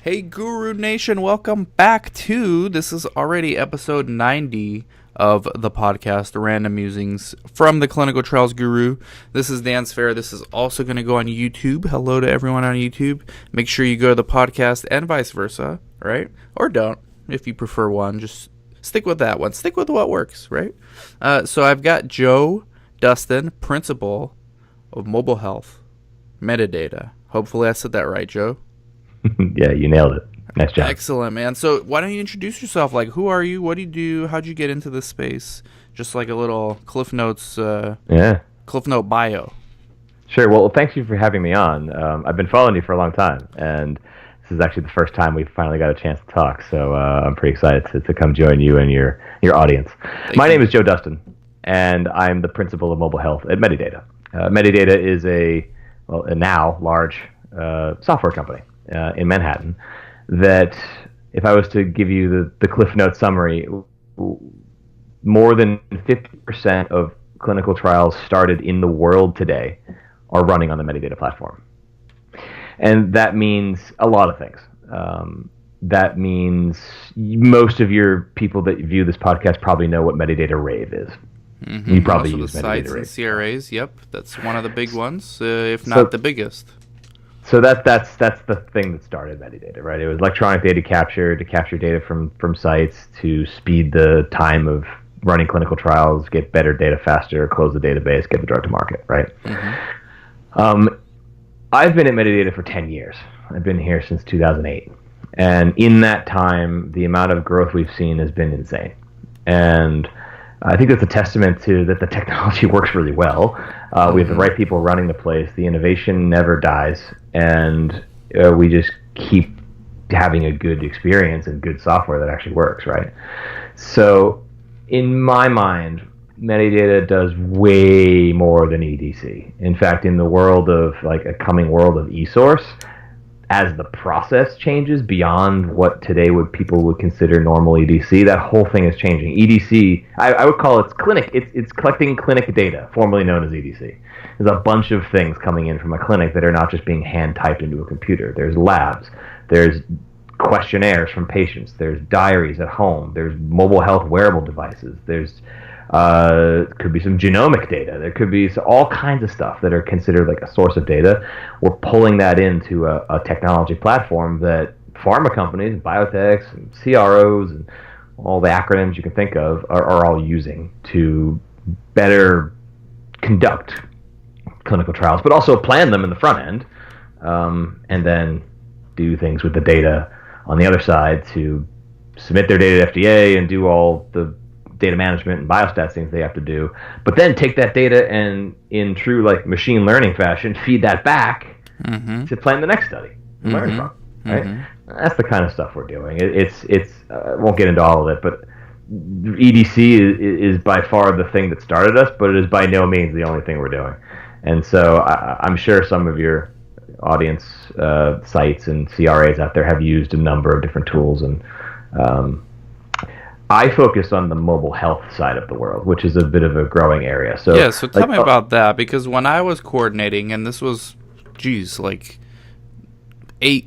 Hey, Guru Nation, welcome back to this is already episode 90 of the podcast, Random Musings from the Clinical Trials Guru. This is Dan Sfera. This is also going to go on YouTube. Hello to everyone on YouTube. Make sure you go to the podcast and vice versa, right? Or don't, if you prefer one. Just stick with that one. Stick with what works, right? So I've got Joe Dustin, principal of Mobile Health Medidata. Hopefully I said that right, Joe. Yeah, you nailed it. Nice job. Excellent, man. So why don't you introduce yourself? Like, who are you? What do you do? How'd you get into this space? Just like a little Cliff Notes, Cliff Note bio. Sure. Well, thanks you for having me on. I've been following you for a long time, and this is actually the first time we've finally got a chance to talk. So I'm pretty excited to come join you and your audience. My name is Joe Dustin, and I'm the principal of Mobile Health at Medidata. Medidata is a now large software company in Manhattan that, if I was to give you the Cliff Notes summary, more than 50% of clinical trials started in the world today are running on the Medidata platform. And that means a lot of things. That means most of your people that view this podcast probably know what Medidata Rave is. Mm-hmm. You probably also use the Medidata sites Rave. and CRAs. Yep, that's one of the big ones, if not the biggest. So that's the thing that started Medidata, right? It was electronic data capture to capture data from sites to speed the time of running clinical trials, get better data faster, close the database, get the drug to market, right? Mm-hmm. I've been at Medidata for 10 years. I've been here since 2008. And in that time, the amount of growth we've seen has been insane. And I think that's a testament to that the technology works really well. We have the right people running the place. The innovation never dies. And we just keep having a good experience and good software that actually works, right? So in my mind, Medidata does way more than EDC. In fact, in the world of a coming world of eSource, as the process changes beyond what today people would consider normal EDC, that whole thing is changing. EDC, I would call it clinic. It's collecting clinic data, formerly known as EDC. There's a bunch of things coming in from a clinic that are not just being hand typed into a computer. There's labs. There's questionnaires from patients. There's diaries at home. There's mobile health wearable devices. There's could be some genomic data. There could be all kinds of stuff that are considered like a source of data. We're pulling that into a technology platform that pharma companies, biotechs, and CROs, and all the acronyms you can think of are all using to better conduct clinical trials, but also plan them in the front end, and then do things with the data on the other side to submit their data to FDA and do all the data management and biostats things they have to do, but then take that data and, in true machine learning fashion, feed that back to plan the next study and learn from. Right? That's the kind of stuff we're doing. It's I won't get into all of it, but EDC is by far the thing that started us, but it is by no means the only thing we're doing. And so I'm sure some of your audience sites and CRAs out there have used a number of different tools, and I focus on the mobile health side of the world, which is a bit of a growing area. So yeah, so tell me about that, because when I was coordinating, and this was,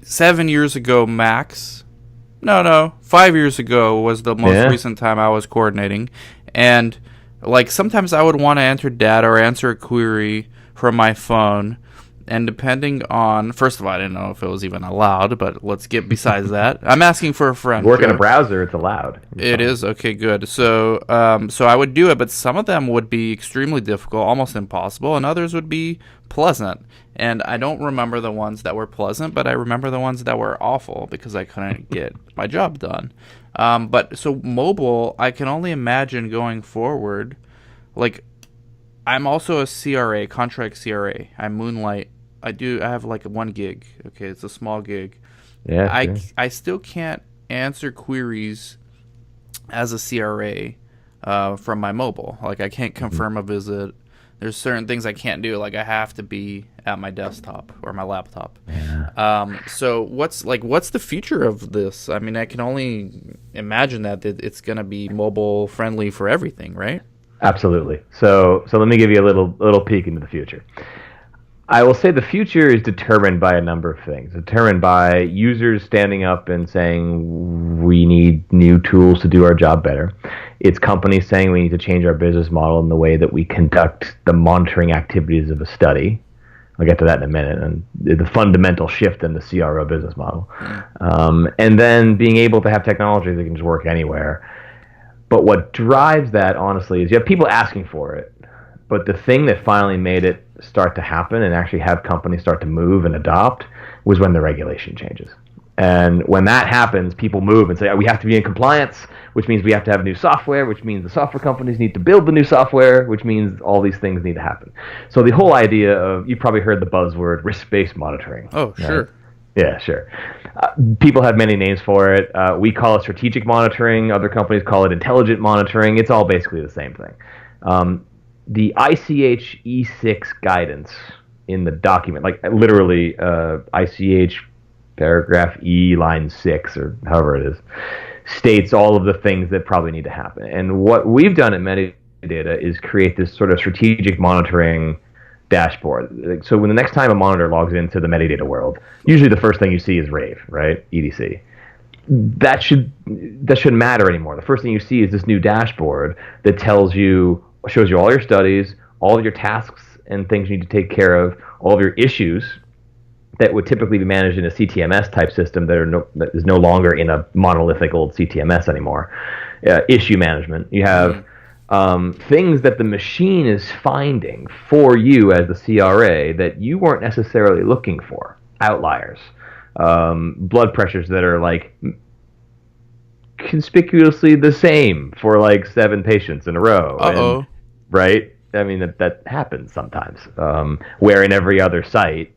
7 years ago max. No, 5 years ago was the most recent time I was coordinating. And sometimes I would want to enter data or answer a query from my phone. And depending on, first of all, I didn't know if it was even allowed, but let's get besides that. I'm asking for a friend. Work in a browser, it's allowed. It is? Okay, good. So I would do it, but some of them would be extremely difficult, almost impossible, and others would be pleasant. And I don't remember the ones that were pleasant, but I remember the ones that were awful because I couldn't get my job done. But so mobile, I can only imagine going forward. I'm also a CRA, contract CRA. I moonlight. I have 1 gig. Okay, it's a small gig. Yeah. I still can't answer queries as a CRA from my mobile. I can't confirm a visit. There's certain things I can't do. I have to be at my desktop or my laptop. Yeah. So what's the future of this? I mean, I can only imagine that it's going to be mobile friendly for everything, right? Absolutely. So let me give you a little peek into the future. I will say the future is determined by a number of things. Determined by users standing up and saying we need new tools to do our job better. It's companies saying we need to change our business model in the way that we conduct the monitoring activities of a study. I'll get to that in a minute, and the fundamental shift in the CRO business model. And then being able to have technology that can just work anywhere. But what drives that, honestly, is you have people asking for it. But the thing that finally made it start to happen and actually have companies start to move and adopt was when the regulation changes. And when that happens, people move and say, oh, we have to be in compliance, which means we have to have new software, which means the software companies need to build the new software, which means all these things need to happen. So the whole idea of, you probably heard the buzzword risk-based monitoring. Oh, right? sure. Yeah, sure. People have many names for it. We call it strategic monitoring. Other companies call it intelligent monitoring. It's all basically the same thing. The ICH E6 guidance in the document, like literally ICH paragraph E line 6 or however it is, states all of the things that probably need to happen. And what we've done at Medidata is create this sort of strategic monitoring dashboard. So when the next time a monitor logs into the Medidata world, usually the first thing you see is Rave, right? EDC. That shouldn't matter anymore. The first thing you see is this new dashboard that shows you all your studies, all of your tasks and things you need to take care of, all of your issues that would typically be managed in a CTMS type system that is no longer in a monolithic old CTMS anymore. Issue management. You have things that the machine is finding for you as the CRA that you weren't necessarily looking for. Outliers. Blood pressures that are like conspicuously the same for like 7 patients in a row. Uh-oh. Right? I mean, that happens sometimes. Where in every other site,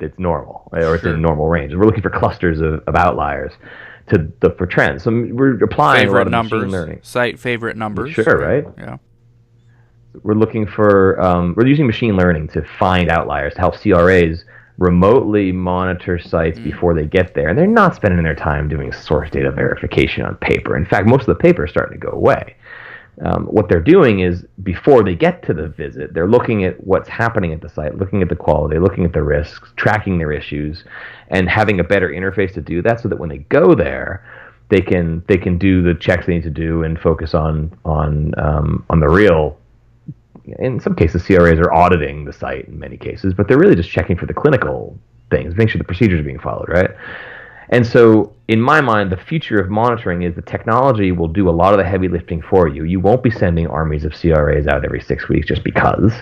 it's normal, or it's in normal range. We're looking for clusters of outliers to look for trends. So we're applying favorite a lot of numbers, machine learning. Site favorite numbers. Sure, right? Yeah. We're looking for, we're using machine learning to find outliers, to help CRAs remotely monitor sites before they get there. And they're not spending their time doing source data verification on paper. In fact, most of the paper is starting to go away. What they're doing is, before they get to the visit, they're looking at what's happening at the site, looking at the quality, looking at the risks, tracking their issues, and having a better interface to do that, so that when they go there, they can do the checks they need to do and focus on the real. In some cases, CRAs are auditing the site in many cases, but they're really just checking for the clinical things, making sure the procedures are being followed, right? And so, in my mind, the future of monitoring is the technology will do a lot of the heavy lifting for you. You won't be sending armies of CRAs out every 6 weeks just because.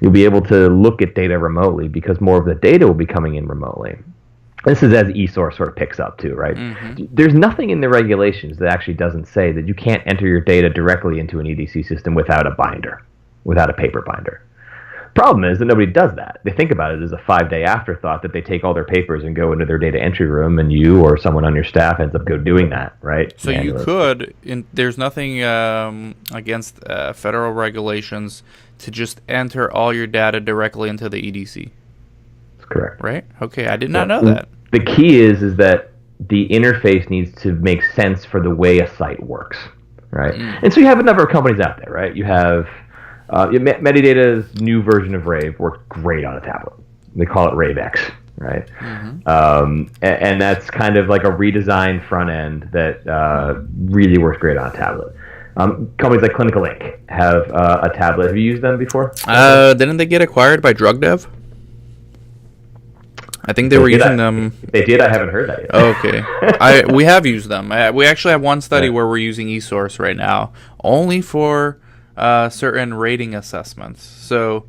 You'll be able to look at data remotely because more of the data will be coming in remotely. This is as eSource sort of picks up too, right? Mm-hmm. There's nothing in the regulations that actually doesn't say that you can't enter your data directly into an EDC system without a binder, without a paper binder. Problem is that nobody does that. They think about it as a 5-day afterthought that they take all their papers and go into their data entry room, and you or someone on your staff ends up doing that, right? So you could, there's nothing against federal regulations to just enter all your data directly into the EDC. That's correct. Right? Okay, I did not know that. The key is that the interface needs to make sense for the way a site works, right? And so you have a number of companies out there, right? You have... Medidata's new version of Rave works great on a tablet. They call it Rave X, right? Mm-hmm. And that's kind of like a redesigned front end that really works great on a tablet. Companies like Clinical Inc. have a tablet. Have you used them before? Didn't they get acquired by DrugDev? I think they were using them. They did. I haven't heard that yet. Okay. We have used them. We actually have one study where we're using eSource right now, only for certain rating assessments. So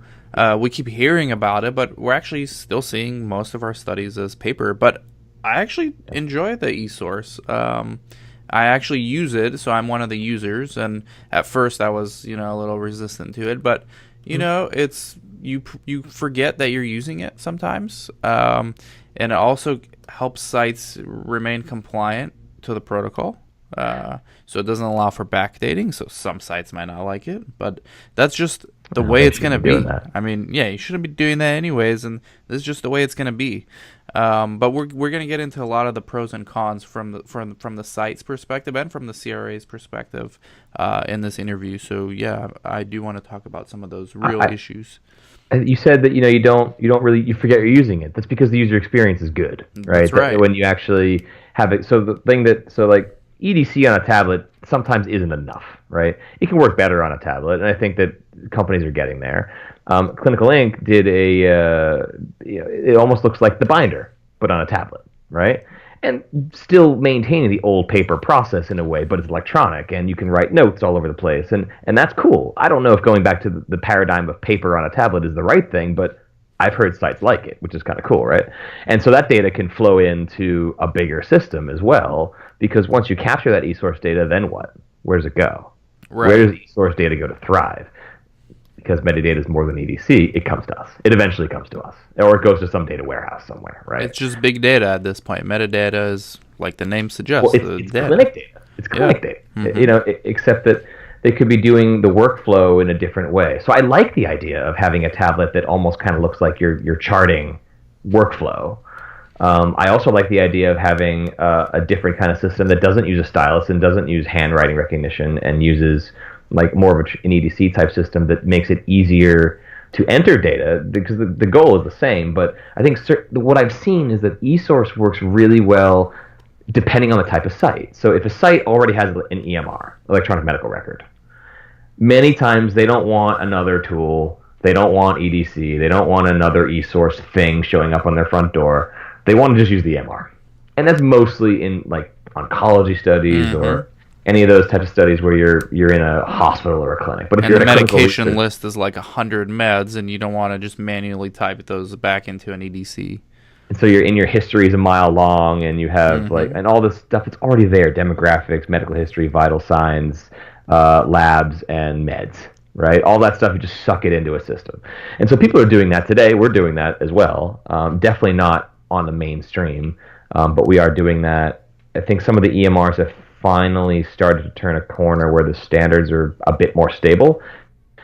we keep hearing about it, but we're actually still seeing most of our studies as paper. But I actually enjoy the eSource. I actually use it, so I'm one of the users. And at first, I was a little resistant to it, but it's you forget that you're using it sometimes, and it also helps sites remain compliant to the protocol. So it doesn't allow for backdating, so some sites might not like it, but that's just the way it's going to be. I mean, yeah, you shouldn't be doing that anyways, and this is just the way it's going to be. But we're going to get into a lot of the pros and cons from the site's perspective and from the CRA's perspective in this interview. So yeah, I do want to talk about some of those real issues. You said that you don't really you forget you're using it. That's because the user experience is good, right? That's right. When you actually have it. So the thing that like EDC on a tablet sometimes isn't enough, right? It can work better on a tablet, and I think that companies are getting there. Clinical Ink did it almost looks like the binder, but on a tablet, right? And still maintaining the old paper process in a way, but it's electronic, and you can write notes all over the place, and that's cool. I don't know if going back to the paradigm of paper on a tablet is the right thing, but I've heard sites like it, which is kind of cool, right? And so that data can flow into a bigger system as well, because once you capture that e-source data, then what? Where does it go? Right. Where does e-source data go to thrive? Because metadata is more than EDC, it comes to us. It eventually comes to us, or it goes to some data warehouse somewhere, right? It's just big data at this point. Metadata is, like the name suggests, Well, it's data. clinic data. It's clinic data. Mm-hmm. Except that they could be doing the workflow in a different way. So I like the idea of having a tablet that almost kind of looks like you're charting workflow. I also like the idea of having a different kind of system that doesn't use a stylus and doesn't use handwriting recognition and uses like more of an EDC type system that makes it easier to enter data, because the goal is the same. But I think what I've seen is that eSource works really well depending on the type of site. So if a site already has an EMR, electronic medical record, many times they don't want another tool. They don't want EDC. They don't want another eSource thing showing up on their front door. They want to just use the EMR. And that's mostly in like oncology studies or any of those types of studies where you're in a hospital or a clinic. But if and you're the in a medication list is like 100 meds, and you don't want to just manually type those back into an EDC. And so you're in your history is a mile long, and you have like and all this stuff that's already there: demographics, medical history, vital signs, labs, and meds. Right, all that stuff you just suck it into a system. And so people are doing that today. We're doing that as well. Definitely not on the mainstream, but we are doing that. I think some of the EMRs have finally started to turn a corner where the standards are a bit more stable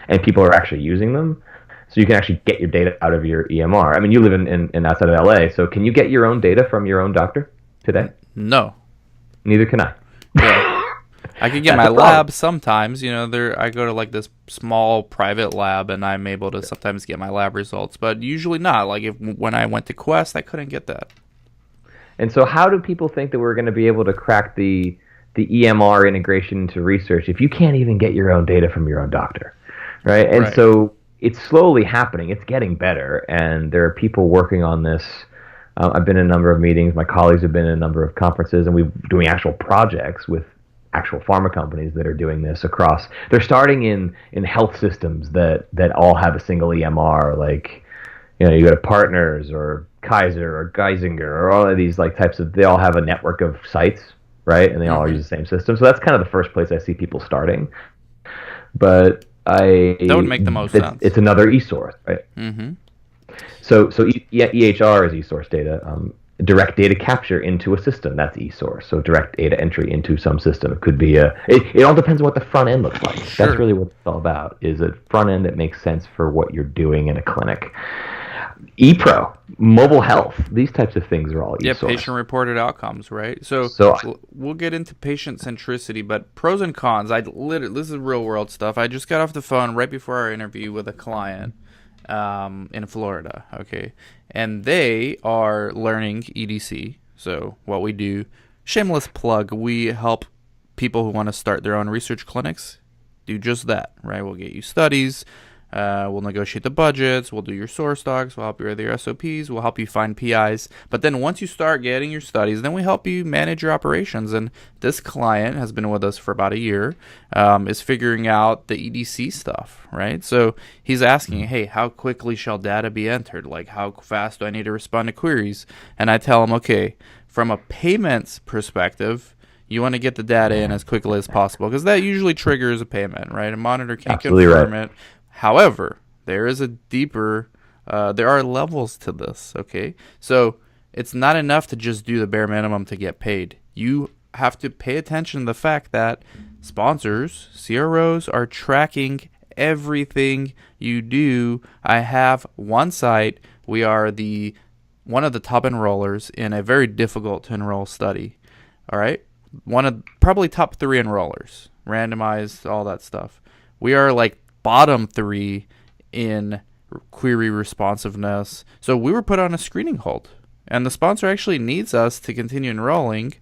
and people are actually using them. So you can actually get your data out of your EMR. I mean, you live in outside of LA, so can you get your own data from your own doctor today? No. Neither can I. Yeah. I can get my lab sometimes. I go to like this small private lab, and I'm able to sometimes get my lab results, but usually not. Like when I went to Quest, I couldn't get that. And so how do people think that we're going to be able to crack the EMR integration into research if you can't even get your own data from your own doctor, right? And so it's slowly happening. It's getting better, and there are people working on this. I've been in a number of meetings. My colleagues have been in a number of conferences, and we're doing actual projects with actual pharma companies that are doing this across. They're starting in health systems that all have a single EMR, like you go to Partners or Kaiser or Geisinger or all of these like types of. They all have a network of sites. Right, and they all use the same system. So that's kind of the first place I see people starting. But that would make the most sense. It's another e-source, right? Mm-hmm. So EHR is e-source data. Direct data capture into a system, that's e-source. So direct data entry into some system. It could be it all depends on what the front end looks like. Sure. That's really what it's all about. Is a front end that makes sense for what you're doing in a clinic. ePro, mobile health, these types of things are all e-source. Yeah, patient-reported outcomes, right? So we'll get into patient centricity, but pros and cons. This is real-world stuff. I just got off the phone right before our interview with a client in Florida, okay? And they are learning EDC. So what we do, shameless plug, we help people who want to start their own research clinics do just that, right? We'll get you studies. We'll negotiate the budgets. We'll do your source docs. We'll help you with your SOPs. We'll help you find PIs. But then once you start getting your studies, then we help you manage your operations. And this client has been with us for about a year, is figuring out the EDC stuff, right? So he's asking, hey, how quickly shall data be entered? Like, how fast do I need to respond to queries? And I tell him, okay, from a payments perspective, you want to get the data in as quickly as possible, because that usually triggers a payment, right? A monitor can't confirm it. However, there is a deeper, there are levels to this, okay? So it's not enough to just do the bare minimum to get paid. You have to pay attention to the fact that sponsors, CROs, are tracking everything you do. I have one site. We are one of the top enrollers in a very difficult to enroll study, all right? One of probably top 3 enrollers, randomized, all that stuff. We are like bottom 3 in query responsiveness. So we were put on a screening hold. And the sponsor actually needs us to continue enrolling,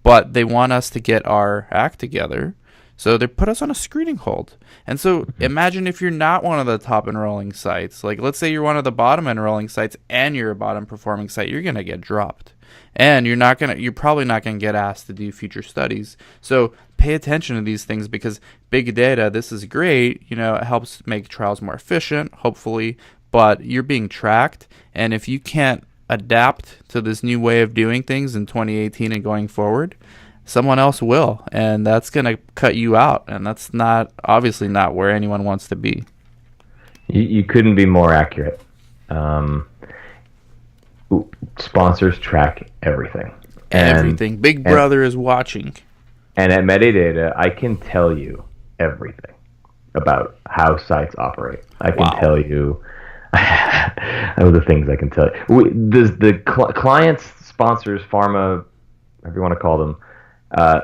but they want us to get our act together. So they put us on a screening hold. And so imagine if you're not one of the top enrolling sites. Like, let's say you're one of the bottom enrolling sites and you're a bottom performing site, you're going to get dropped. And you're probably not going to get asked to do future studies. So pay attention to these things, because big data, this is great. It helps make trials more efficient, hopefully, but you're being tracked. And if you can't adapt to this new way of doing things in 2018 and going forward, someone else will, and that's going to cut you out, and that's obviously not where anyone wants to be. You couldn't be more accurate. Sponsors track everything. Everything. Big Brother is watching. And at Medidata, I can tell you everything about how sites operate. I can tell you those are the things I can tell you. The clients, sponsors, pharma, whatever you want to call them,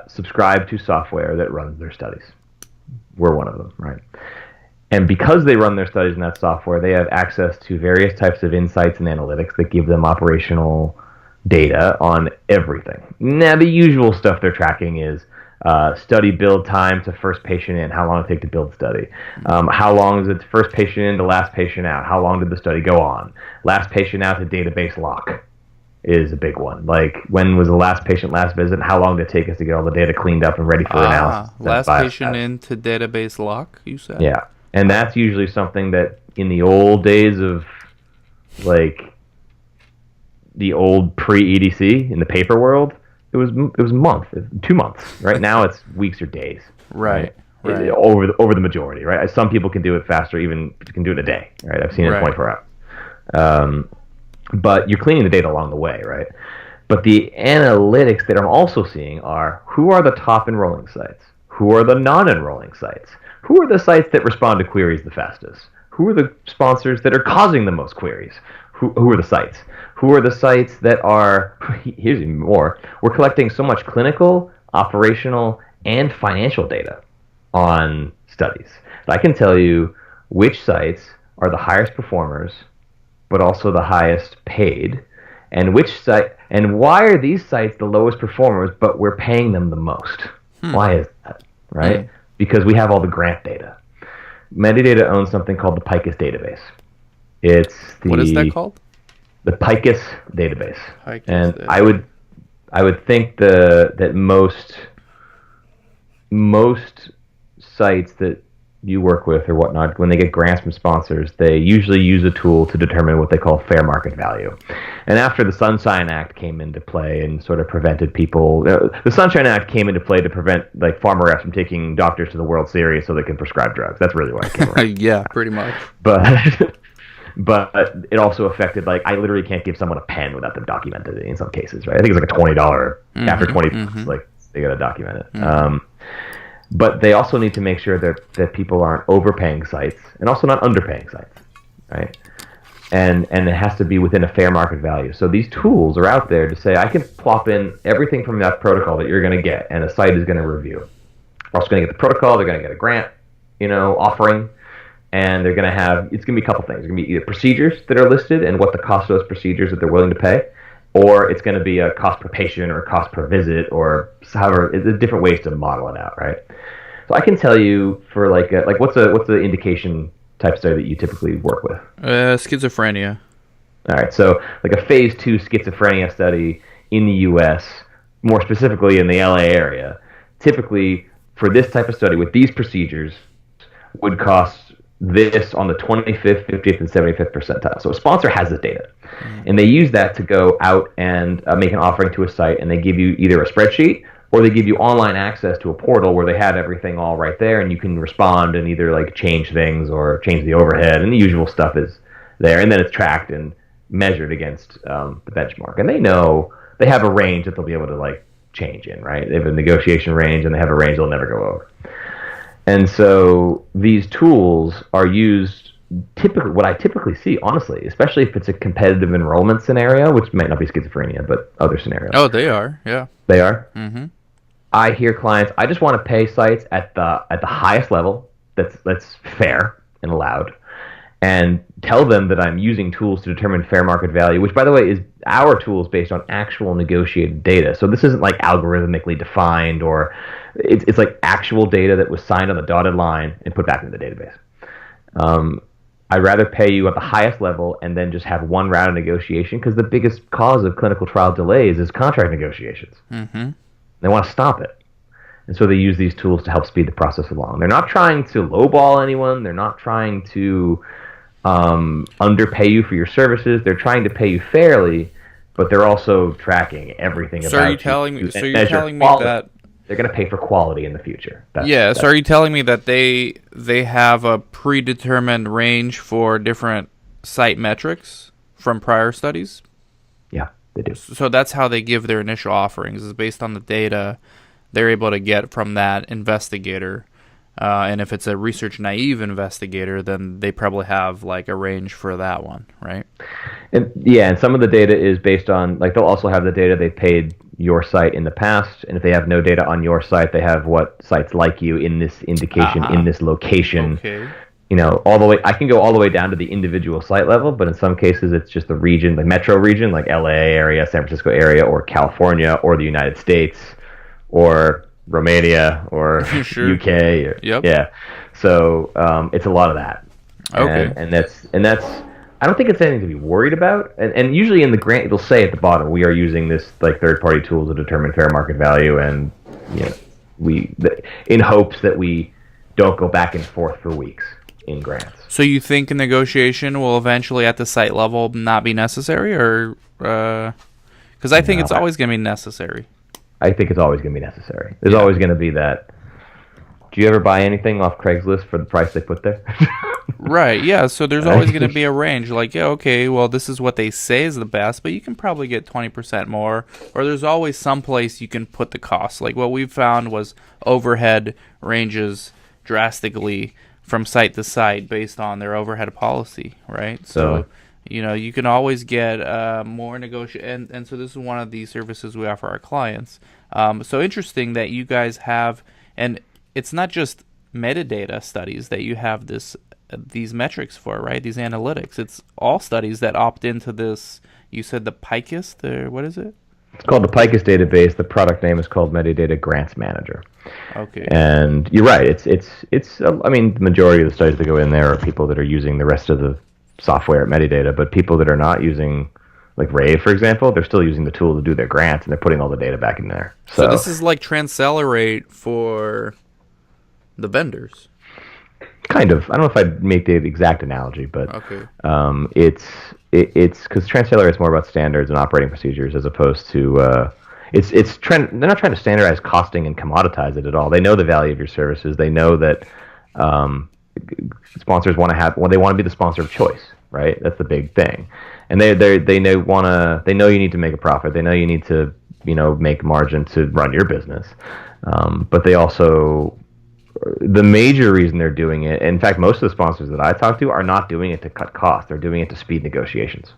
subscribe to software that runs their studies. We're one of them, right? And because they run their studies in that software, they have access to various types of insights and analytics that give them operational data on everything. Now, the usual stuff they're tracking is study build time to first patient in, how long it take to build the study. How long is it first patient in to last patient out? How long did the study go on? Last patient out to database lock is a big one. Like, when was the last patient last visit? How long did it take us to get all the data cleaned up and ready for analysis? Last patient into database lock, you said? Yeah. And that's usually something that in the old days of, like, the old pre-EDC in the paper world, it was a month, 2 months. Right now, it's weeks or days. Right. Over the majority. Right. Some people can do it faster. Even can do it in a day. Right. I've seen it in 24 hours. But you're cleaning the data along the way. Right. But the analytics that I'm also seeing are, who are the top enrolling sites? Who are the non-enrolling sites? Who are the sites that respond to queries the fastest? Who are the sponsors that are causing the most queries? Who are the sites? Who are the sites that are, here's even more, we're collecting so much clinical, operational, and financial data on studies. I can tell you which sites are the highest performers, but also the highest paid, and why are these sites the lowest performers, but we're paying them the most? Why is that, right? Because we have all the grant data. Medidata owns something called the PICUS database. What is that called? The PICUS database. And database. I would think that most sites that you work with or whatnot, when they get grants from sponsors, they usually use a tool to determine what they call fair market value. And after the Sunshine Act came into play and sort of prevented people, the Sunshine Act came into play to prevent, like, pharma reps from taking doctors to the World Series so they can prescribe drugs. That's really why it came around. Yeah, pretty much. But it also affected, like, I literally can't give someone a pen without them documented it in some cases, right? I think it's like a $20 after 20, like, they got to document it. But they also need to make sure that people aren't overpaying sites and also not underpaying sites, right? And it has to be within a fair market value. So these tools are out there to say, I can plop in everything from that protocol that you're going to get, and a site is going to review. We're also going to get the protocol, they're going to get a grant, offering, and they're going to have, it's going to be a couple things. It's going to be either procedures that are listed and what the cost of those procedures that they're willing to pay, or it's going to be a cost per patient or a cost per visit, or however, there's different ways to model it out, right? So I can tell you for what's the indication type study that you typically work with? Schizophrenia. All right, so like a phase 2 schizophrenia study in the U.S., more specifically in the L.A. area, typically for this type of study with these procedures would cost this on the 25th, 50th, and 75th percentile. So a sponsor has this data, and they use that to go out and make an offering to a site, and they give you either a spreadsheet or they give you online access to a portal where they have everything all right there, and you can respond and either like change things or change the overhead, and the usual stuff is there, and then it's tracked and measured against the benchmark. And they have a range that they'll be able to like change in, right? They have a negotiation range, and they have a range they'll never go over. And so these tools are used typically, what I typically see, honestly, especially if it's a competitive enrollment scenario, which might not be schizophrenia, but other scenarios. Oh, they are, yeah. They are? Mm-hmm. I hear clients, I just want to pay sites at the highest level that's fair and allowed, and tell them that I'm using tools to determine fair market value, which, by the way, is our tools based on actual negotiated data. So this isn't like algorithmically defined, or it's like actual data that was signed on the dotted line and put back into the database. I'd rather pay you at the highest level and then just have one round of negotiation, because the biggest cause of clinical trial delays is contract negotiations. Mm-hmm. They want to stop it. And so they use these tools to help speed the process along. They're not trying to lowball anyone. They're not trying to underpay you for your services. They're trying to pay you fairly, but they're also tracking everything So about are you you. telling me? to So you're measure telling me quality. that? They're going to pay for quality in the future. So are you telling me that they have a predetermined range for different site metrics from prior studies? Yeah, they do. So that's how they give their initial offerings, is based on the data they're able to get from that investigator. And if it's a research naive investigator, then they probably have like a range for that one, right? And some of the data is based on, like, they'll also have the data they paid your site in the past, and if they have no data on your site, they have what sites like you in this indication, in this location. Okay. All the way. I can go all the way down to the individual site level, but in some cases, it's just the region, the metro region, like LA area, San Francisco area, or California, or the United States, or Romania, or Sure. UK. Or, Yep. Yeah. So it's a lot of that. Okay. And that's. I don't think it's anything to be worried about. And usually in the grant, it'll say at the bottom, we are using this like third-party tool to determine fair market value, and in hopes that we don't go back and forth for weeks in grants. So you think a negotiation will eventually at the site level not be necessary, or because I think it's always going to be necessary. I think it's always going to be necessary. There's always going to be that. Do you ever buy anything off Craigslist for the price they put there? Right, yeah, so there's always going to be a range. Like, yeah, okay, well, this is what they say is the best, but you can probably get 20% more. Or there's always some place you can put the cost. Like, what we've found was overhead ranges drastically from site to site based on their overhead policy, right? So you can always get more negotiation. And so this is one of the services we offer our clients. So interesting that you guys have, and it's not just metadata studies that you have these metrics for, right? These analytics. It's all studies that opt into this. You said the PICUS, or what is it? It's called the PICUS database. The product name is called Medidata Grants Manager. Okay. And you're right. It's. I mean, the majority of the studies that go in there are people that are using the rest of the software at Medidata, but people that are not using, like Rave, for example, they're still using the tool to do their grants, and they're putting all the data back in there. So this is like Transcelerate for the vendors. Kind of. I don't know if I'd make the exact analogy, but okay. It's because Transcelerate is more about standards and operating procedures as opposed to they're not trying to standardize costing and commoditize it at all. They know the value of your services. They know that sponsors want to be the sponsor of choice, right? That's the big thing, and they know you need to make a profit. They know you need to make margin to run your business, but they also. The major reason they're doing it, in fact, most of the sponsors that I talk to are not doing it to cut costs. They're doing it to speed negotiations.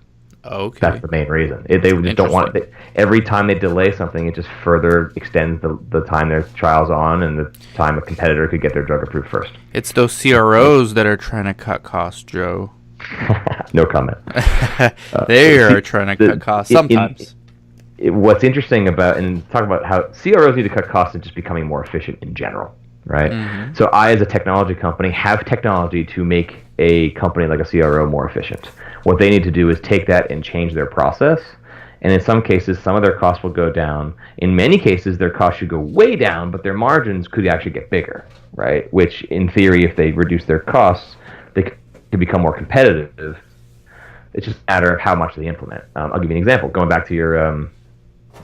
Okay. That's the main reason. They just don't want it. Every time they delay something, it just further extends the time their trial's on and the time a competitor could get their drug approved first. It's those CROs that are trying to cut costs, Joe. No comment. They are trying to cut costs sometimes. What's interesting about, and talk about how CROs need to cut costs and just becoming more efficient in general. Right. Mm-hmm. So I, as a technology company, have technology to make a company like a CRO more efficient. What they need to do is take that and change their process. And in some cases, some of their costs will go down. In many cases, their costs should go way down, but their margins could actually get bigger. Right. Which, in theory, if they reduce their costs, they could become more competitive. It's just a matter of how much they implement. I'll give you an example. Going back to your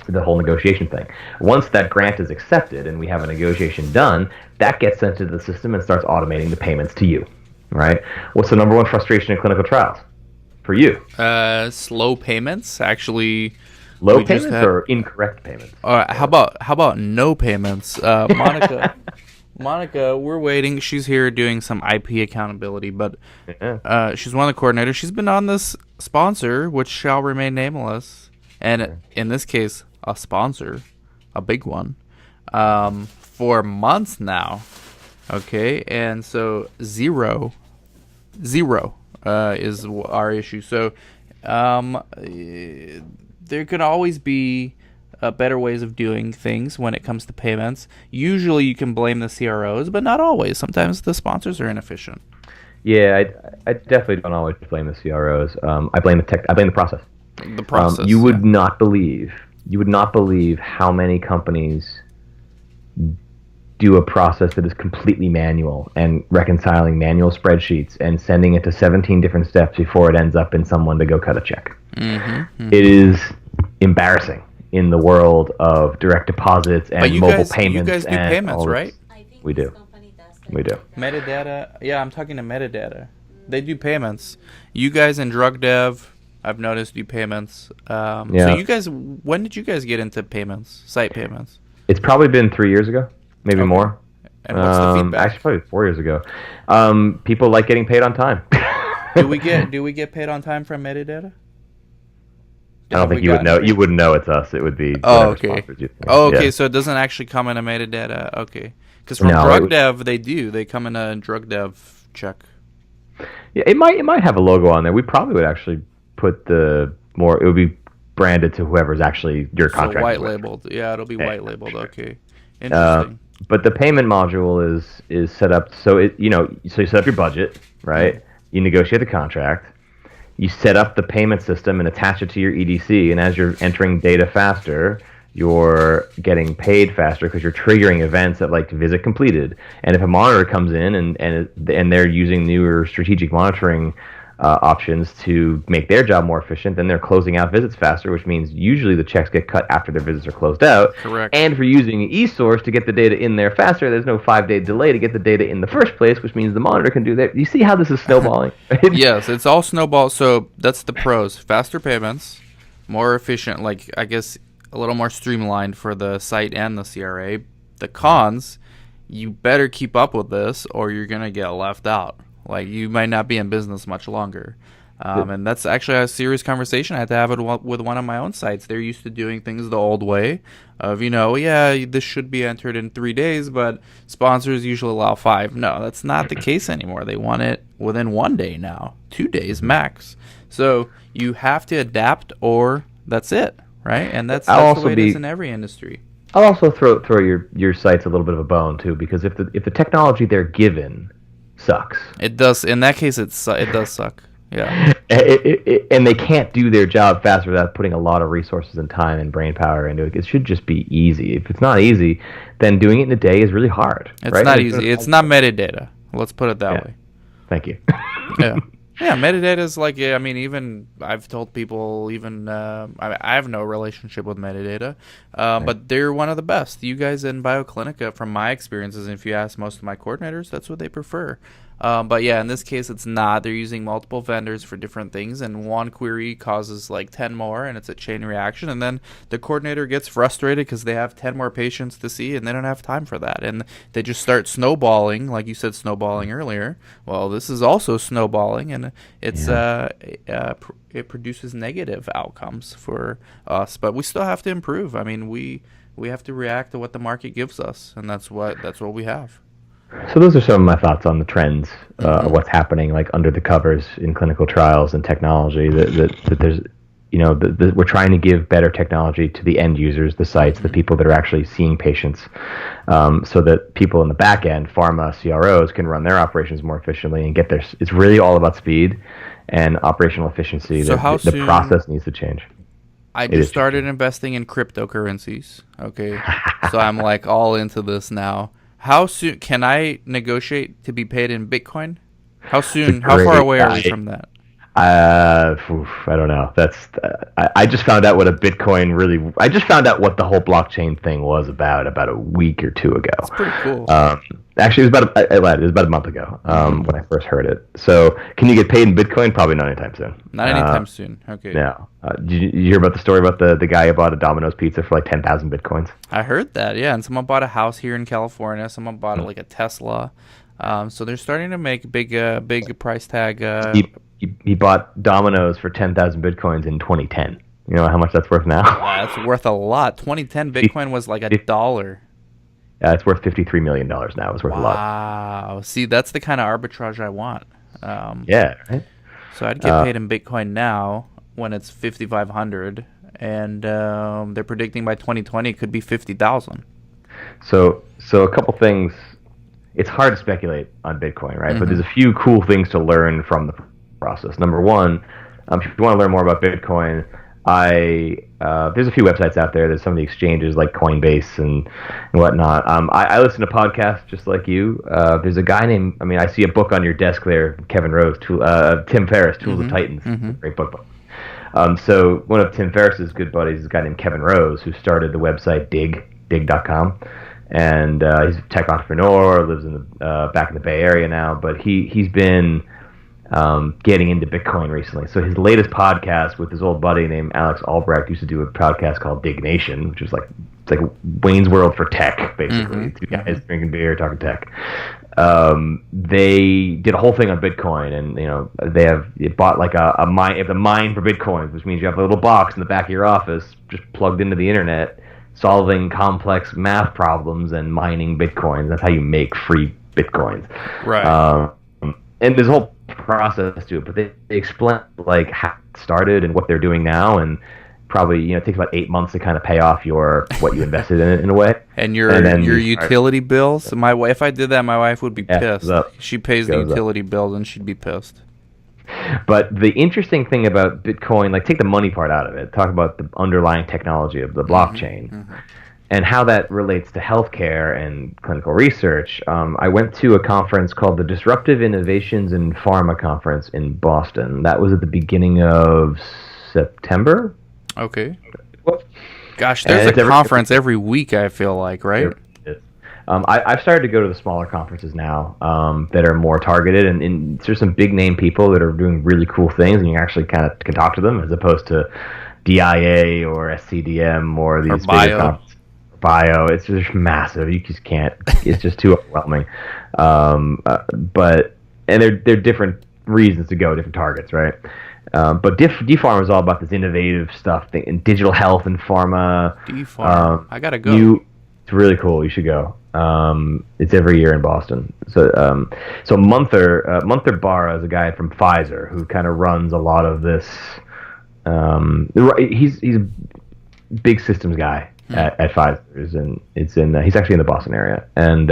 the whole negotiation thing. Once that grant is accepted and we have a negotiation done, that gets sent to the system and starts automating the payments to you, right? What's the number one frustration in clinical trials for you? Slow payments, actually. Low payments or incorrect payments? How about no payments? Monica, we're waiting. She's here doing some IP accountability, but she's one of the coordinators. She's been on this sponsor, which shall remain nameless. And in this case, a sponsor, a big one, for months now. Okay, and so zero is our issue. So there could always be better ways of doing things when it comes to payments. Usually you can blame the CROs, but not always. Sometimes the sponsors are inefficient. Yeah, I definitely don't always blame the CROs. I blame the process. The process. You would not believe how many companies do a process that is completely manual and reconciling manual spreadsheets and sending it to 17 different steps before it ends up in someone to go cut a check. It is embarrassing in the world of direct deposits and mobile payments. You guys do payments, right? We do. We do. Medidata. Yeah, I'm talking to Medidata. They do payments. You guys in drug dev, I've noticed, do payments. So you guys, when did you guys get into payments, site payments? It's probably been 3 years ago, maybe more. And what's the feedback? Actually, probably 4 years ago. People like getting paid on time. Do we get paid on time from Medidata? I don't think you would know. You wouldn't know it's us. It would be. Okay. Okay. So it doesn't actually come in a Medidata. Okay. Because from drug dev, they do. They come in a drug dev check. Yeah, it might have a logo on there. We probably would actually put it would be branded to whoever's actually your contract. So white labeled. Yeah, it'll be white labeled. Sure. Okay. Interesting. But the payment module is set up so so you set up your budget, right? You negotiate the contract. You set up the payment system and attach it to your EDC, and as you're entering data faster, you're getting paid faster because you're triggering events at like visit completed. And if a monitor comes in and they're using newer strategic monitoring options to make their job more efficient, then they're closing out visits faster, which means usually the checks get cut after their visits are closed out. Correct. And for using eSource to get the data in there faster, there's no 5-day delay to get the data in the first place, which means the monitor can do that. You see how this is snowballing? Yes, it's all snowball. So that's the pros. Faster payments, more efficient, like I guess a little more streamlined for the site and the CRA. The cons, you better keep up with this or you're going to get left out. Like, you might not be in business much longer. And that's actually a serious conversation I had to have with one of my own sites. They're used to doing things the old way of, this should be entered in 3 days, but sponsors usually allow 5. No, that's not the case anymore. They want it within 1 day now, 2 days max. So you have to adapt or that's it, right? And that's the way it is in every industry. I'll also throw your sites a little bit of a bone, too, because if the technology they're given sucks. It does. In that case, it does suck. Yeah. And they can't do their job fast without putting a lot of resources and time and brain power into it. It should just be easy. If it's not easy, then doing it in a day is really hard. It's not easy. It's not metadata. Let's put it that way. Thank you. Yeah. Yeah, metadata is like, even I've told people, I have no relationship with metadata, but they're one of the best. You guys in Bioclinica, from my experiences, and if you ask most of my coordinators, that's what they prefer. But yeah, in this case, it's not. They're using multiple vendors for different things, and one query causes like 10 more, and it's a chain reaction. And then the coordinator gets frustrated because they have 10 more patients to see, and they don't have time for that. And they just start snowballing, like you said, snowballing earlier. Well, this is also snowballing, and it's it produces negative outcomes for us. But we still have to improve. I mean, we have to react to what the market gives us, and that's what we have. So those are some of my thoughts on the trends of what's happening, like under the covers in clinical trials and technology. That there's, we're trying to give better technology to the end users, the sites, the people that are actually seeing patients, so that people in the back end, pharma, CROs, can run their operations more efficiently and get their. It's really all about speed and operational efficiency. So the process needs to change. I just started investing in cryptocurrencies. Okay, so I'm like all into this now. How soon can I negotiate to be paid in Bitcoin? How soon? How far away are we from that? I don't know. I just found out what a Bitcoin really. I just found out what the whole blockchain thing was about a week or two ago. That's pretty cool. Actually, it was about a month ago when I first heard it. So, can you get paid in Bitcoin? Probably not anytime soon. Not anytime soon. Okay. No. Did you hear about the story about the guy who bought a Domino's pizza for like 10,000 Bitcoins? I heard that. Yeah, and someone bought a house here in California. Someone bought like a Tesla. So they're starting to make big price tag. He bought Domino's for 10,000 Bitcoins in 2010. You know how much that's worth now? That's worth a lot. 2010 Bitcoin was like $1. It's worth $53 million now. It's worth a lot. Wow. See, that's the kind of arbitrage I want. Yeah, right? So I'd get paid in Bitcoin now when it's 5,500, and they're predicting by 2020 it could be 50,000. So a couple things. It's hard to speculate on Bitcoin, right? But there's a few cool things to learn from the process. Number one, if you want to learn more about Bitcoin, there's a few websites out there. There's some of the exchanges like Coinbase and whatnot. I listen to podcasts just like you. There's a guy named, I see a book on your desk there, Kevin Rose, Tim Ferriss, Tools of Titans, great book. So one of Tim Ferriss's good buddies is a guy named Kevin Rose, who started the website dig.com. And he's a tech entrepreneur, lives in the back in the Bay Area now, but he's been getting into Bitcoin recently. So his latest podcast with his old buddy named Alex Albrecht used to do a podcast called Dig Nation, which is like Wayne's World for tech, basically. Two guys drinking beer, talking tech. They did a whole thing on Bitcoin, and they bought like a mine. They have a mine for Bitcoins, which means you have a little box in the back of your office just plugged into the internet, solving complex math problems and mining Bitcoins. That's how you make free Bitcoins. Right. And there's a whole process to it, but they explain like how it started and what they're doing now, and probably it takes about 8 months to kind of pay off what you invested in it in a way. And your utility bills. If I did that, my wife would be pissed. She pays the utility bills, and she'd be pissed. But the interesting thing about Bitcoin, like take the money part out of it, talk about the underlying technology of the blockchain and how that relates to healthcare and clinical research. I went to a conference called the Disruptive Innovations in Pharma Conference in Boston. That was at the beginning of September. Okay. Gosh, there's a conference every week, I feel like, right? I've started to go to the smaller conferences now that are more targeted, and there's some big name people that are doing really cool things, and you actually kind of can talk to them as opposed to DIA or SCDM or these bigger conferences. Bio, it's just massive. You just can't. It's just too overwhelming. But they're different reasons to go, different targets, right? But DPharma is all about this innovative stuff in digital health and pharma. DPharma, I gotta go. It's really cool. You should go. It's every year in Boston. So Munther Barra is a guy from Pfizer who kind of runs a lot of this. He's a big systems guy at Pfizer, and he's actually in the Boston area, and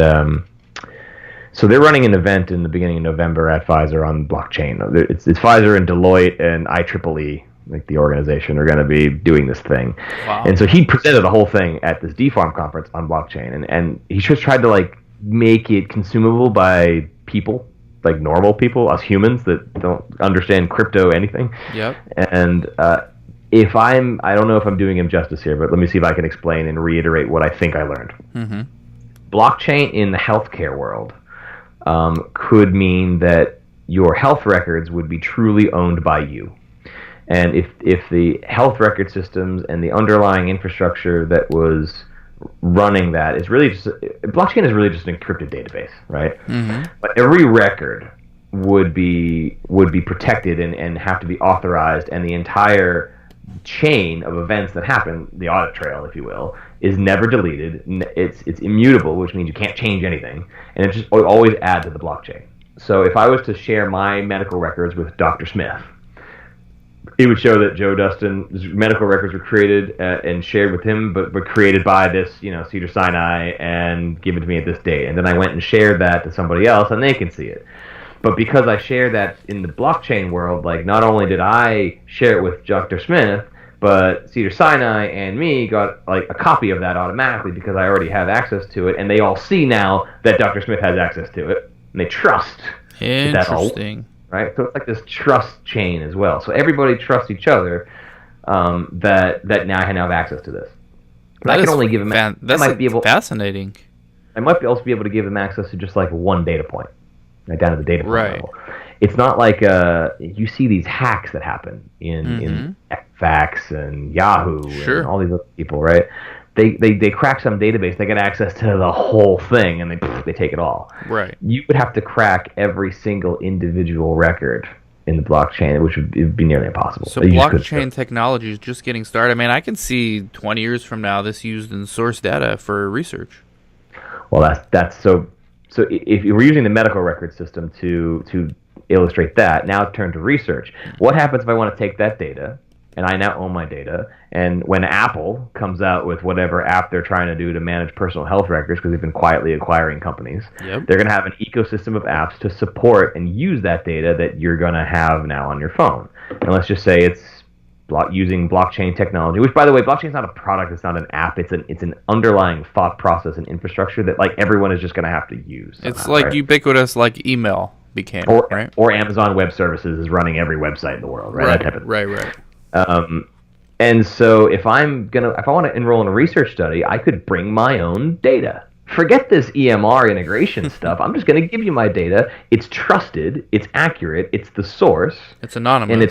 so they're running an event in the beginning of November at Pfizer on blockchain. It's Pfizer and Deloitte and IEEE, like the organization, are going to be doing this thing. Wow. And so he presented a whole thing at this DPharm conference on blockchain, and he just tried to like make it consumable by people, like normal people, us humans that don't understand crypto anything. Yep. And I don't know if I'm doing him justice here, but let me see if I can explain and reiterate what I think I learned. Blockchain in the healthcare world could mean that your health records would be truly owned by you. And if the health record systems and the underlying infrastructure that was running that is really just blockchain is really just an encrypted database, right? But every record would be protected and have to be authorized, and the entire chain of events that happen, the audit trail, if you will, is never deleted. It's immutable, which means you can't change anything, and it just always adds to the blockchain. So if I was to share my medical records with Dr. Smith, it would show that Joe Dustin's medical records were created and shared with him, but were created by this, Cedars-Sinai, and given to me at this date. And then I went and shared that to somebody else, and they can see it. But because I shared that in the blockchain world, like not only did I share it with Dr. Smith, but Cedars-Sinai and me got like a copy of that automatically because I already have access to it, and they all see now that Dr. Smith has access to it, and they trust that all. Interesting. Right, so it's like this trust chain as well. So everybody trusts each other. That now I have access to this. But I can only give them. Fascinating. I might also be able to give them access to just like one data point, right down to the data point level. It's not like you see these hacks that happen in Fax and Yahoo and all these other people, right? They crack some database, they get access to the whole thing, and they take it all. Right. You would have to crack every single individual record in the blockchain, which would be nearly impossible. So blockchain technology is just getting started. I mean, I can see 20 years from now this used in source data for research. Well, that's so if we're using the medical record system to illustrate that. Now turn to research. What happens if I want to take that data, and I now own my data, and when Apple comes out with whatever app they're trying to do to manage personal health records, because they've been quietly acquiring companies, they're going to have an ecosystem of apps to support and use that data that you're going to have now on your phone. And let's just say it's using blockchain technology, which, by the way, blockchain is not a product, it's not an app, it's an underlying thought process and infrastructure that like everyone is just going to have to use somehow, it's like ubiquitous, like email became, right? Or Amazon Web Services is running every website in the world, right? Right. And so if I want to enroll in a research study, I could bring my own data. Forget this EMR integration stuff. I'm just going to give you my data. It's trusted. It's accurate. It's the source. It's anonymous. And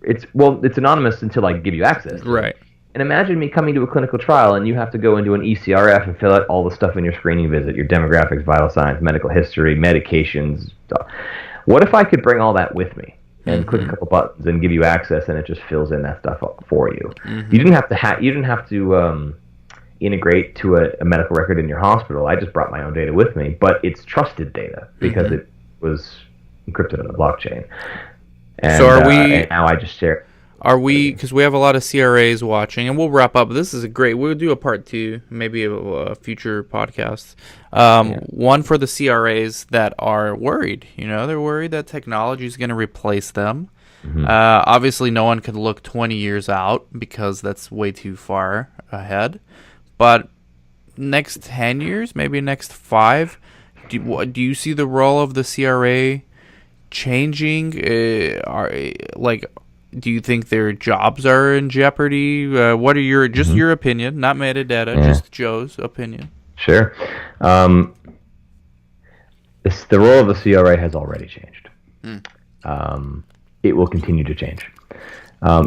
it's anonymous until I give you access. Right. And imagine me coming to a clinical trial and you have to go into an ECRF and fill out all the stuff in your screening visit, your demographics, vital signs, medical history, medications, stuff. What if I could bring all that with me and click a couple buttons and give you access, and it just fills in that stuff up for you? You didn't have to integrate to a medical record in your hospital. I just brought my own data with me, but it's trusted data because it was encrypted on the blockchain. And, so are we? And now I just share. Are we? Because we have a lot of CRAs watching, and we'll wrap up. This is a great. We'll do a part 2, maybe a future podcast. One for the CRAs that are worried. They're worried that technology is going to replace them. Obviously, no one can look 20 years out because that's way too far ahead. But next 10 years, maybe next 5, do you see the role of the CRA changing? Do you think their jobs are in jeopardy? What are your opinion, not metadata, just Joe's opinion? Sure. The role of the CRA has already changed. It will continue to change.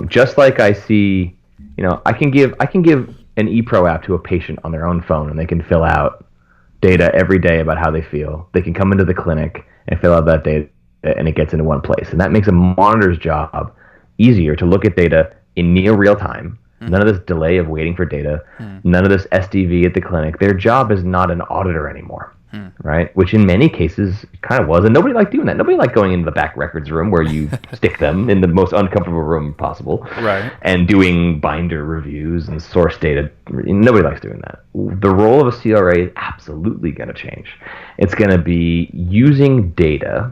Just like I see, I can give an ePro app to a patient on their own phone, and they can fill out data every day about how they feel. They can come into the clinic and fill out that data, and it gets into one place. And that makes a monitor's job easier to look at data in near real time. None of this delay of waiting for data. None of this SDV at the clinic. Their job is not an auditor anymore, right? Which in many cases kind of was, and nobody liked doing that. Nobody liked going into the back records room where you stick them in the most uncomfortable room possible, right? And doing binder reviews and source data. Nobody likes doing that. The role of a CRA is absolutely going to change. It's going to be using data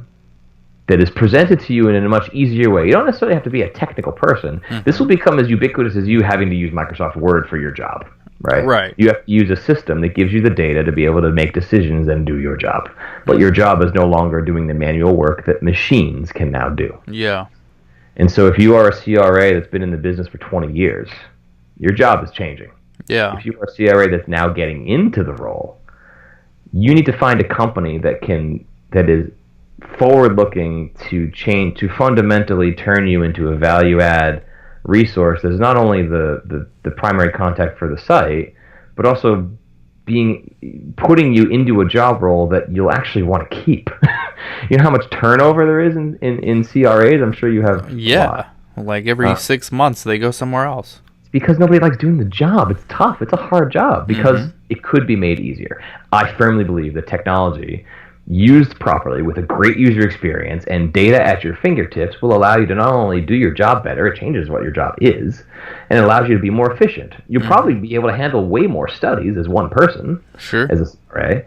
that is presented to you in a much easier way. You don't necessarily have to be a technical person. This will become as ubiquitous as you having to use Microsoft Word for your job, right? Right. You have to use a system that gives you the data to be able to make decisions and do your job. But your job is no longer doing the manual work that machines can now do. Yeah. And so if you are a CRA that's been in the business for 20 years, your job is changing. Yeah. If you are a CRA that's now getting into the role, you need to find a company that is forward-looking to fundamentally turn you into a value-add resource that's not only the primary contact for the site, but also putting you into a job role that you'll actually want to keep. You know how much turnover there is in CRAs? I'm sure you have. Yeah, like every 6 months they go somewhere else. It's because nobody likes doing the job. It's tough. It's a hard job because it could be made easier. I firmly believe that technology, used properly with a great user experience and data at your fingertips, will allow you to not only do your job better, it changes what your job is, and it allows you to be more efficient. You'll probably be able to handle way more studies as one person, as a CRA,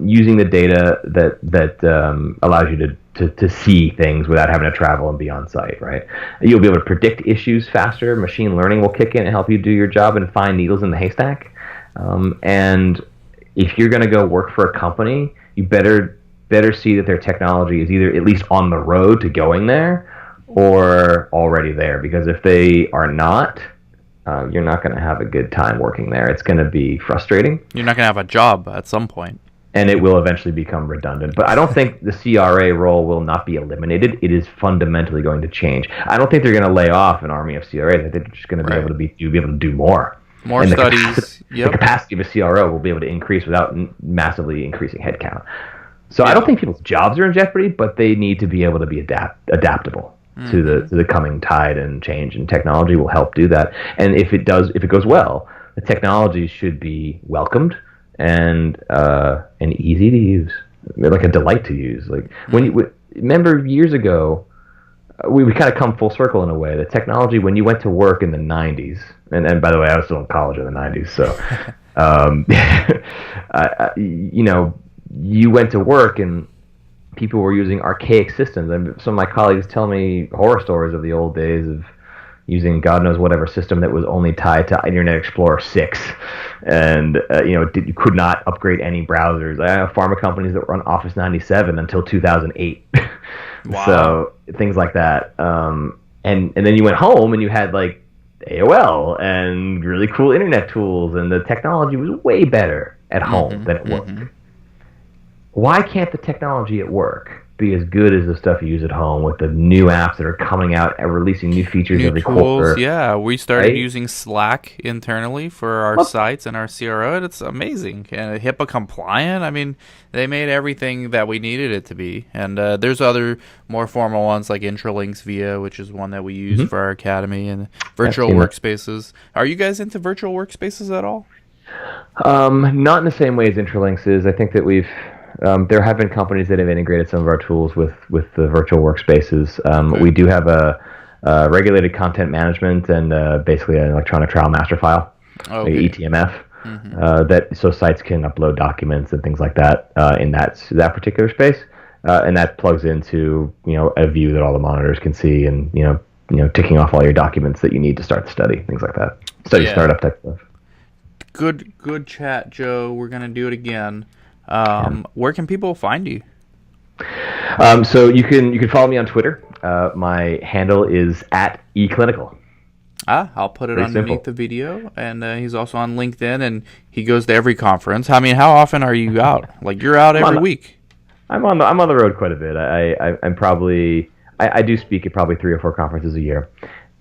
using the data that allows you to see things without having to travel and be on site, right? You'll be able to predict issues faster. Machine learning will kick in and help you do your job and find needles in the haystack. And if you're going to go work for a company, you better see that their technology is either at least on the road to going there or already there. Because if they are not, you're not going to have a good time working there. It's going to be frustrating. You're not going to have a job at some point. And it will eventually become redundant. But I don't think the CRA role will not be eliminated. It is fundamentally going to change. I don't think they're going to lay off an army of CRAs. I think they're just going to be able to do more. More studies. The capacity of a CRO will be able to increase without massively increasing headcount. So I don't think people's jobs are in jeopardy, but they need to be able to be adaptable to the coming tide and change, and technology will help do that. And if it goes well, the technology should be welcomed and easy to use, like a delight to use. Like remember years ago, we kind of come full circle in a way. The technology, when you went to work in the 90s, and by the way, I was still in college in the 90s, so, you went to work and people were using archaic systems. And some of my colleagues tell me horror stories of the old days of using God knows whatever system that was only tied to Internet Explorer 6, and you could not upgrade any browsers. I have pharma companies that were on Office 97 until 2008. Wow. So things like that, and then you went home and you had like AOL and really cool internet tools, and the technology was way better at home than at work. Why can't the technology at work be as good as the stuff you use at home with the new apps that are coming out and releasing new features New every tools, quarter? yeah. We started Right? using Slack internally for our sites and our CRO, and it's amazing. And HIPAA compliant. I mean, they made everything that we needed it to be. And there's other more formal ones like Intralinks Via, which is one that we use for our academy, and virtual workspaces. Are you guys into virtual workspaces at all? Not in the same way as Intralinks is. I think that there have been companies that have integrated some of our tools with the virtual workspaces. We do have a regulated content management and basically an electronic trial master file, ETMF, so sites can upload documents and things like that in that particular space, and that plugs into a view that all the monitors can see, and ticking off all your documents that you need to start the study, things like that, startup type stuff. Good chat, Joe. We're gonna do it again. Where can people find you? So you can follow me on Twitter. My handle is @eClinical. I'll put it Pretty underneath simple. the video, and he's also on LinkedIn, and he goes to every conference. I mean, how often are you out? Like, you're out every week. I'm on the road quite a bit. I'm probably I do speak at probably 3 or 4 conferences a year,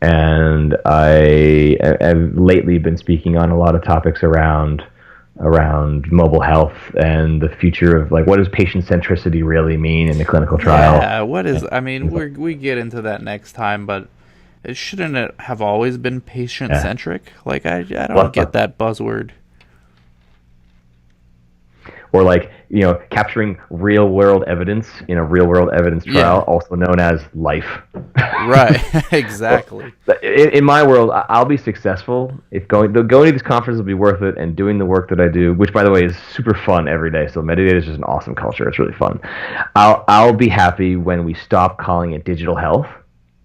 and I have lately been speaking on a lot of topics around mobile health and the future of, like, what does patient centricity really mean in the clinical trial? Yeah, what is? I mean, we get into that next time, but shouldn't it have always been patient centric? Like, I don't get that buzzword. Or like, capturing real world evidence in a real world evidence trial, also known as life. Right, exactly. In my world, I'll be successful if going to these conferences will be worth it, and doing the work that I do, which by the way is super fun every day. So Medidata is just an awesome culture. It's really fun. I'll be happy when we stop calling it digital health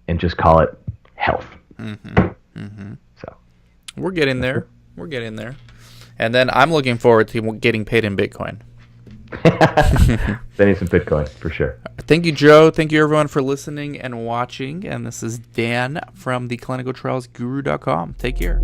and just call it health. So we're getting there. And then I'm looking forward to getting paid in Bitcoin. Sending some Bitcoin for sure. Thank you, Joe. Thank you, everyone, for listening and watching. And this is Dan from the clinicaltrialsguru.com. Take care.